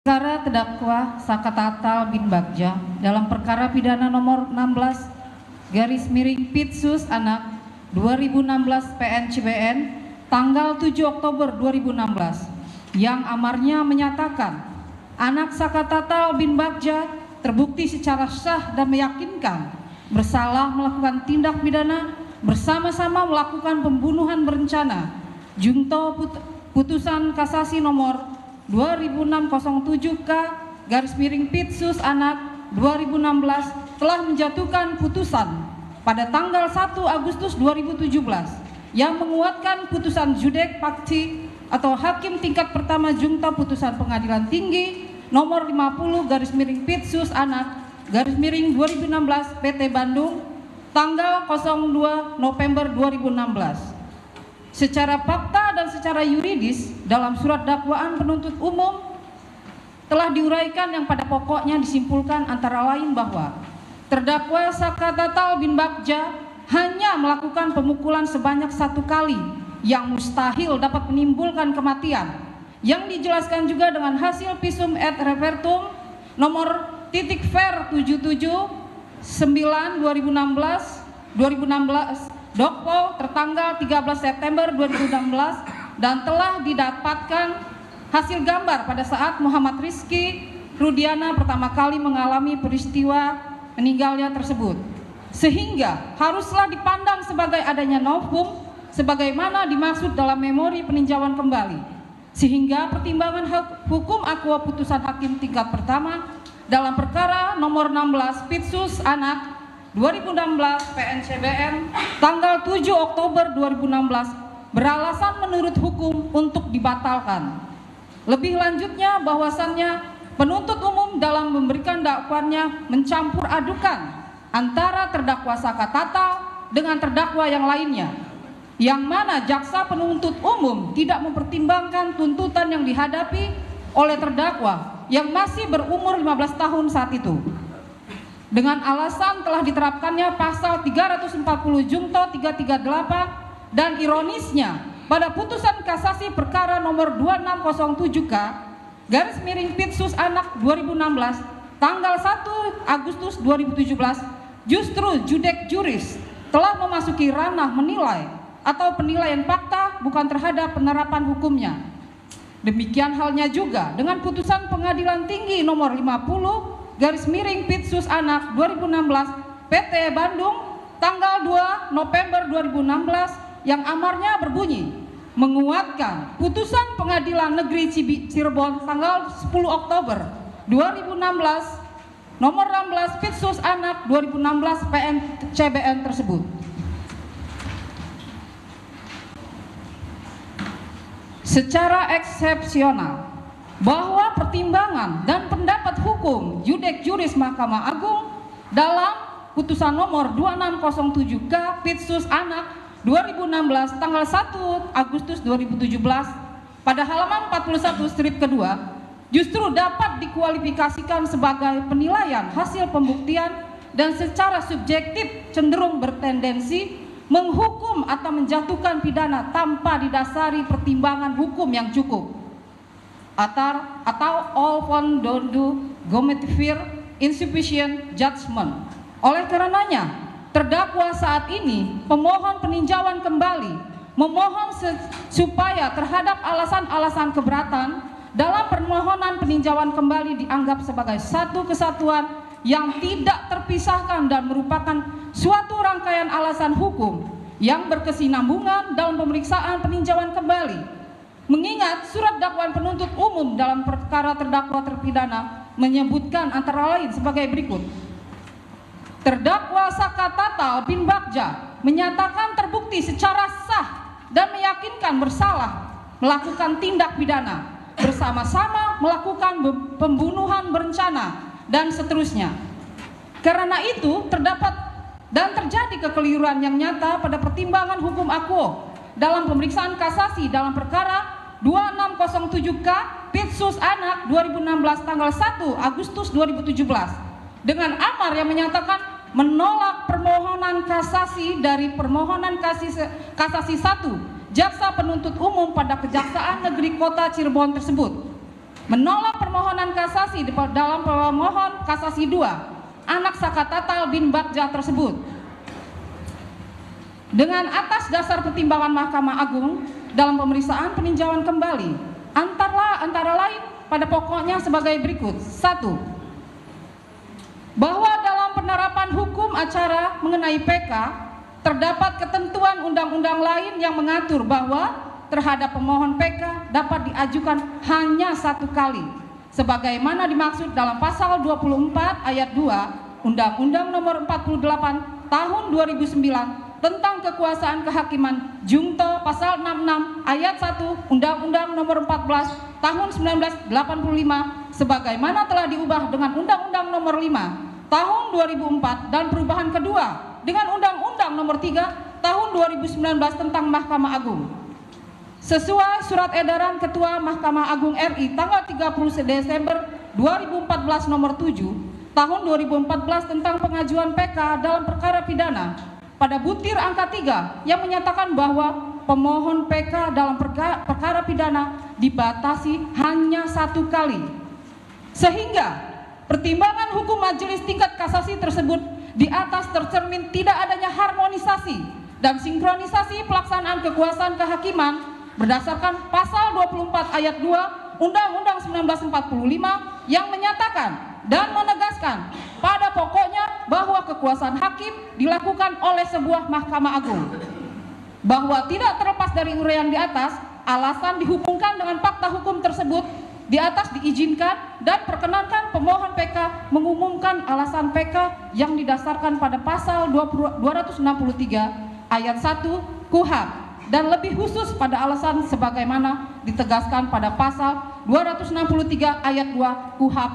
Perkara terdakwa Sakatatal bin Bagja dalam perkara pidana nomor 16/Pitsus Anak 2016 PN CBN tanggal 7 Oktober 2016 yang amarnya menyatakan anak Sakatatal bin Bagja terbukti secara sah dan meyakinkan bersalah melakukan tindak pidana bersama-sama melakukan pembunuhan berencana junto putusan kasasi nomor 2607K/Pitsus Anak 2016 telah menjatuhkan putusan pada tanggal 1 Agustus 2017 yang menguatkan putusan Judek Pakti atau Hakim Tingkat Pertama Junta Putusan Pengadilan Tinggi nomor 50/Pitsus Anak 2016 PT Bandung tanggal 02 November 2016. Secara fakta dan secara yuridis dalam surat dakwaan penuntut umum telah diuraikan yang pada pokoknya disimpulkan antara lain bahwa terdakwa Sakatatal bin Bagja hanya melakukan pemukulan sebanyak 1 kali yang mustahil dapat menimbulkan kematian, yang dijelaskan juga dengan hasil visum et repertum nomor /ver 779/2016 Dokpol tertanggal 13 September 2016 dan telah didapatkan hasil gambar pada saat Muhammad Rizky Rudiana pertama kali mengalami peristiwa meninggalnya tersebut, sehingga haruslah dipandang sebagai adanya novum sebagaimana dimaksud dalam memori peninjauan kembali, sehingga pertimbangan hukum aqua putusan Hakim Tingkat Pertama dalam perkara nomor 16 Pitsus Anak 2016 PN CBN tanggal 7 Oktober 2016 beralasan menurut hukum untuk dibatalkan. Lebih lanjutnya bahwasannya penuntut umum dalam memberikan dakwaannya mencampur adukan antara terdakwa Sakatatal dengan terdakwa yang lainnya, yang mana jaksa penuntut umum tidak mempertimbangkan tuntutan yang dihadapi oleh terdakwa yang masih berumur 15 tahun saat itu, dengan alasan telah diterapkannya pasal 340 Junto 338 dan ironisnya pada putusan kasasi perkara nomor 2607K/Pitsus Anak 2016 tanggal 1 Agustus 2017 justru judek juris telah memasuki ranah menilai atau penilaian fakta bukan terhadap penerapan hukumnya. Demikian halnya juga dengan putusan Pengadilan Tinggi nomor 50/Pitsus Anak 2016 PT Bandung tanggal 2 November 2016 yang amarnya berbunyi menguatkan putusan Pengadilan Negeri Cirebon tanggal 10 Oktober 2016 nomor 16 Pitsus Anak 2016 PN CBN tersebut. Secara eksepsional bahwa pertimbangan dan pendapat hukum judek juris Mahkamah Agung dalam putusan nomor 2607K/Pitsus Anak 2016 tanggal 1 Agustus 2017 pada halaman 41-2 justru dapat dikualifikasikan sebagai penilaian hasil pembuktian dan secara subjektif cenderung bertendensi menghukum atau menjatuhkan pidana tanpa didasari pertimbangan hukum yang cukup atau all found do gometivir insufficient judgment. Oleh karenanya terdakwa saat ini pemohon peninjauan kembali memohon supaya terhadap alasan-alasan keberatan dalam permohonan peninjauan kembali dianggap sebagai satu kesatuan yang tidak terpisahkan dan merupakan suatu rangkaian alasan hukum yang berkesinambungan dalam pemeriksaan peninjauan kembali. Mengingat surat dakwaan penuntut umum dalam perkara terdakwa terpidana menyebutkan antara lain sebagai berikut. Terdakwa Sakatatal bin Bagja menyatakan terbukti secara sah dan meyakinkan bersalah melakukan tindak pidana bersama-sama melakukan pembunuhan berencana dan seterusnya. Karena itu terdapat dan terjadi kekeliruan yang nyata pada pertimbangan hukum aquo dalam pemeriksaan kasasi dalam perkara 2607K/Pitsus Anak 2016 tanggal 1 Agustus 2017 dengan amar yang menyatakan menolak permohonan kasasi dari permohonan kasasi 1 jaksa penuntut umum pada Kejaksaan Negeri Kota Cirebon tersebut, menolak permohonan kasasi dalam pemohon kasasi 2 anak Sakatatal bin Bagja tersebut. Dengan atas dasar pertimbangan Mahkamah Agung dalam pemeriksaan peninjauan kembali antara lain pada pokoknya sebagai berikut. 1. Bahwa dalam penerapan hukum acara mengenai PK terdapat ketentuan undang-undang lain yang mengatur bahwa terhadap pemohon PK dapat diajukan hanya 1 kali sebagaimana dimaksud dalam pasal 24 ayat 2 Undang-Undang Nomor 48 Tahun 2009 tentang kekuasaan kehakiman Jungto pasal 66 ayat 1 Undang-Undang Nomor 14 Tahun 1985 sebagaimana telah diubah dengan Undang-Undang Nomor 5 Tahun 2004 dan perubahan kedua dengan Undang-Undang Nomor 3 Tahun 2019 tentang Mahkamah Agung. Sesuai surat edaran Ketua Mahkamah Agung RI tanggal 30 Desember 2014 nomor 7 tahun 2014 tentang pengajuan PK dalam perkara pidana pada butir angka 3 yang menyatakan bahwa pemohon PK dalam perkara pidana dibatasi hanya 1 kali. Sehingga pertimbangan hukum majelis tingkat kasasi tersebut di atas tercermin tidak adanya harmonisasi dan sinkronisasi pelaksanaan kekuasaan kehakiman berdasarkan pasal 24 ayat 2 Undang-Undang 1945 yang menyatakan dan menegaskan pada pokoknya bahwa kekuasaan hakim dilakukan oleh sebuah Mahkamah Agung. Bahwa tidak terlepas dari uraian di atas, alasan dihubungkan dengan fakta hukum tersebut di atas diizinkan dan perkenankan pemohon PK mengumumkan alasan PK yang didasarkan pada pasal 263 ayat 1 KUHP dan lebih khusus pada alasan sebagaimana ditegaskan pada pasal 263 ayat 2 KUHP